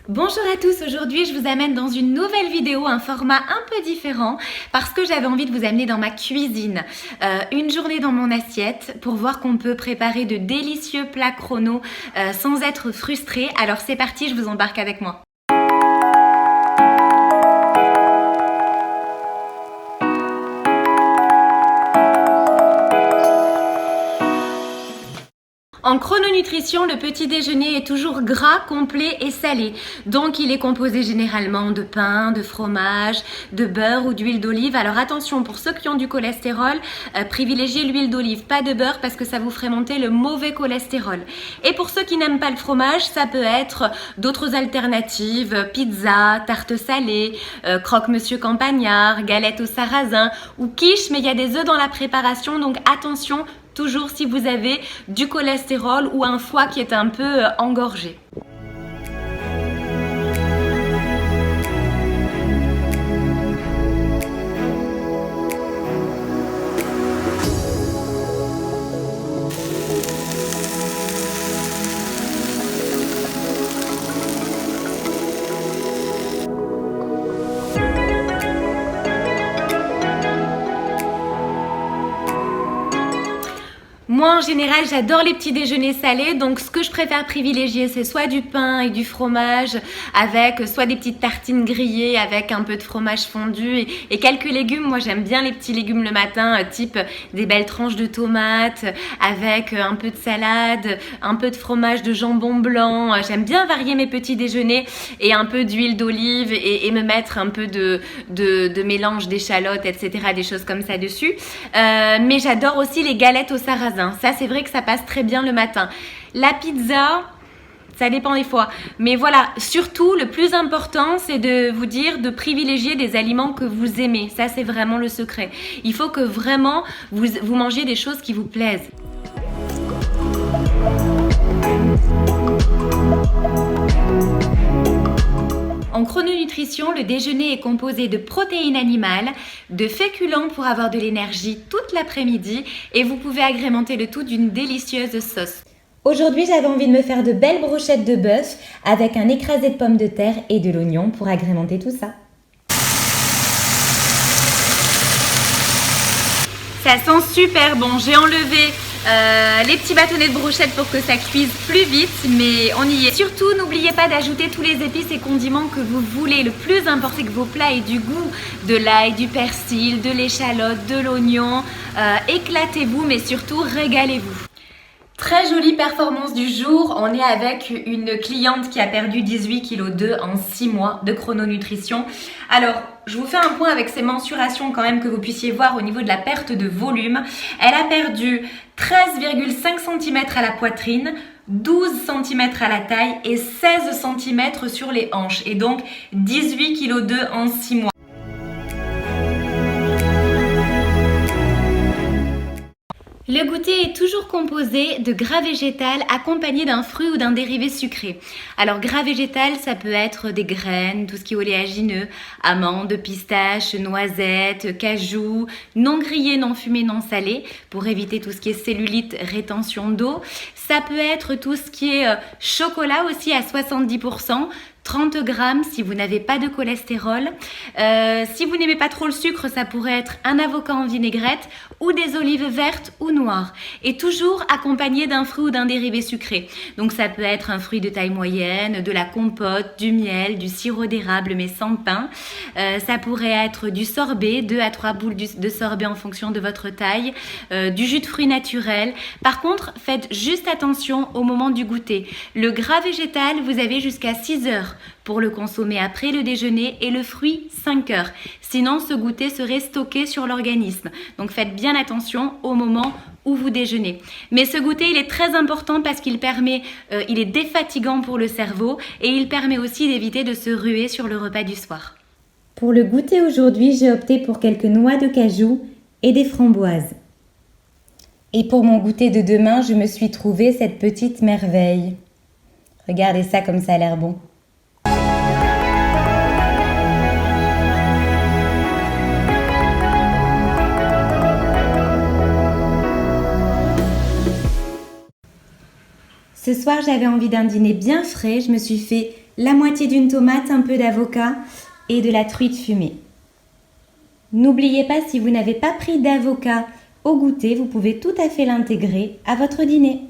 Bonjour à tous, aujourd'hui je vous amène dans une nouvelle vidéo, un format un peu différent parce que j'avais envie de vous amener dans ma cuisine, une journée dans mon assiette pour voir qu'on peut préparer de délicieux plats chrono sans être frustré. Alors c'est parti, je vous embarque avec moi. En chrononutrition, le petit déjeuner est toujours gras, complet et salé. Donc, il est composé généralement de pain, de fromage, de beurre ou d'huile d'olive. Alors attention, pour ceux qui ont du cholestérol, privilégiez l'huile d'olive, pas de beurre parce que ça vous ferait monter le mauvais cholestérol. Et pour ceux qui n'aiment pas le fromage, ça peut être d'autres alternatives, pizza, tarte salée, croque-monsieur campagnard, galette au sarrasin ou quiche, mais il y a des œufs dans la préparation, donc attention, toujours si vous avez du cholestérol ou un foie qui est un peu engorgé. Moi, en général, j'adore les petits déjeuners salés. Donc, ce que je préfère privilégier, c'est soit du pain et du fromage avec soit des petites tartines grillées avec un peu de fromage fondu et quelques légumes. Moi, j'aime bien les petits légumes le matin, type des belles tranches de tomates avec un peu de salade, un peu de fromage de jambon blanc. J'aime bien varier mes petits déjeuners et un peu d'huile d'olive et me mettre un peu de mélange d'échalotes, etc., des choses comme ça dessus. Mais j'adore aussi les galettes au sarrasin. Ça, c'est vrai que ça passe très bien le matin. La pizza, ça dépend des fois. Mais voilà, surtout, le plus important, c'est de vous dire de privilégier des aliments que vous aimez. Ça, c'est vraiment le secret. Il faut que vraiment vous mangiez des choses qui vous plaisent. En chrononutrition, le déjeuner est composé de protéines animales, de féculents pour avoir de l'énergie toute l'après-midi et vous pouvez agrémenter le tout d'une délicieuse sauce. Aujourd'hui, j'avais envie de me faire de belles brochettes de bœuf avec un écrasé de pommes de terre et de l'oignon pour agrémenter tout ça. Ça sent super bon. J'ai enlevé les petits bâtonnets de brochettes pour que ça cuise plus vite, mais on y est. Surtout, n'oubliez pas d'ajouter tous les épices et condiments que vous voulez. Le plus important, c'est que vos plats aient du goût, de l'ail, du persil, de l'échalote, de l'oignon. Éclatez-vous, mais surtout, régalez-vous. Très jolie performance du jour, on est avec une cliente qui a perdu 18,2 kg en 6 mois de chrononutrition. Alors, je vous fais un point avec ces mensurations quand même que vous puissiez voir au niveau de la perte de volume. Elle a perdu 13,5 cm à la poitrine, 12 cm à la taille et 16 cm sur les hanches. Et donc 18,2 kg en 6 mois. Le goûter est toujours composé de gras végétal accompagné d'un fruit ou d'un dérivé sucré. Alors gras végétal, ça peut être des graines, tout ce qui est oléagineux, amandes, pistaches, noisettes, cajou, non grillé, non fumé, non salé, pour éviter tout ce qui est cellulite, rétention d'eau. Ça peut être tout ce qui est chocolat aussi à 70%. 30 grammes si vous n'avez pas de cholestérol. Si vous n'aimez pas trop le sucre, ça pourrait être un avocat en vinaigrette ou des olives vertes ou noires. Et toujours accompagné d'un fruit ou d'un dérivé sucré. Donc ça peut être un fruit de taille moyenne, de la compote, du miel, du sirop d'érable mais sans pain. Ça pourrait être du sorbet, 2 à 3 boules de sorbet en fonction de votre taille, du jus de fruits naturel. Par contre, faites juste attention au moment du goûter. Le gras végétal, vous avez jusqu'à 6 heures pour le consommer après le déjeuner et le fruit 5 heures. Sinon, ce goûter serait stocké sur l'organisme. Donc faites bien attention au moment où vous déjeunez. Mais ce goûter, il est très important parce qu'il il est défatigant pour le cerveau et il permet aussi d'éviter de se ruer sur le repas du soir. Pour le goûter aujourd'hui, j'ai opté pour quelques noix de cajou et des framboises. Et pour mon goûter de demain, je me suis trouvé cette petite merveille. Regardez ça comme ça a l'air bon. Ce soir, j'avais envie d'un dîner bien frais. Je me suis fait la moitié d'une tomate, un peu d'avocat et de la truite fumée. N'oubliez pas, si vous n'avez pas pris d'avocat au goûter, vous pouvez tout à fait l'intégrer à votre dîner.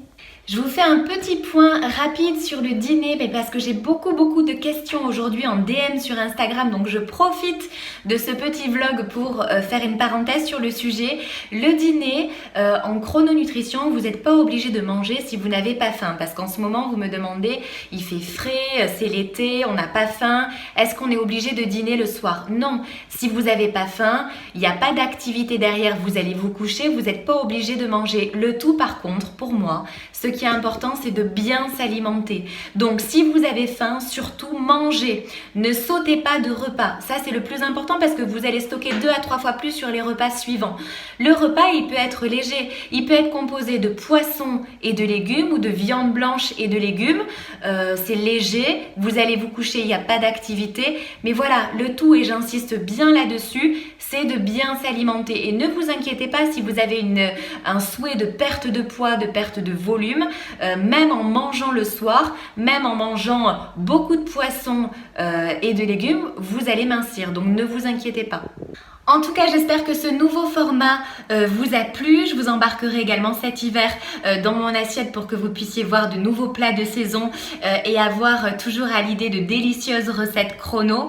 Je vous fais un petit point rapide sur le dîner, mais parce que j'ai beaucoup de questions aujourd'hui en DM sur Instagram, donc je profite de ce petit vlog pour faire une parenthèse sur le sujet. Le dîner, en chrononutrition, vous n'êtes pas obligé de manger si vous n'avez pas faim, parce qu'en ce moment vous me demandez, il fait frais, c'est l'été, on n'a pas faim, est-ce qu'on est obligé de dîner le soir? Non, si vous n'avez pas faim, il n'y a pas d'activité derrière, vous allez vous coucher, vous n'êtes pas obligé de manger. Le tout par contre, pour moi, ce qui est important, c'est de bien s'alimenter. Donc, si vous avez faim, surtout mangez. Ne sautez pas de repas. Ça, c'est le plus important parce que vous allez stocker 2 à 3 fois plus sur les repas suivants. Le repas, il peut être léger. Il peut être composé de poissons et de légumes ou de viande blanche et de légumes. C'est léger. Vous allez vous coucher, il n'y a pas d'activité. Mais voilà, le tout, et j'insiste bien là-dessus, c'est de bien s'alimenter. Et ne vous inquiétez pas si vous avez un souhait de perte de poids, de perte de volume. Même en mangeant le soir, même en mangeant beaucoup de poissons et de légumes, vous allez mincir. Donc ne vous inquiétez pas. En tout cas, j'espère que ce nouveau format vous a plu. Je vous embarquerai également cet hiver dans mon assiette pour que vous puissiez voir de nouveaux plats de saison et avoir toujours à l'idée de délicieuses recettes chrono.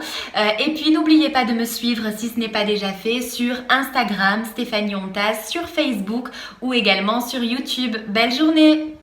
Et puis, n'oubliez pas de me suivre si ce n'est pas déjà fait sur Instagram, Stéphanie Hontas, sur Facebook ou également sur YouTube. Belle journée!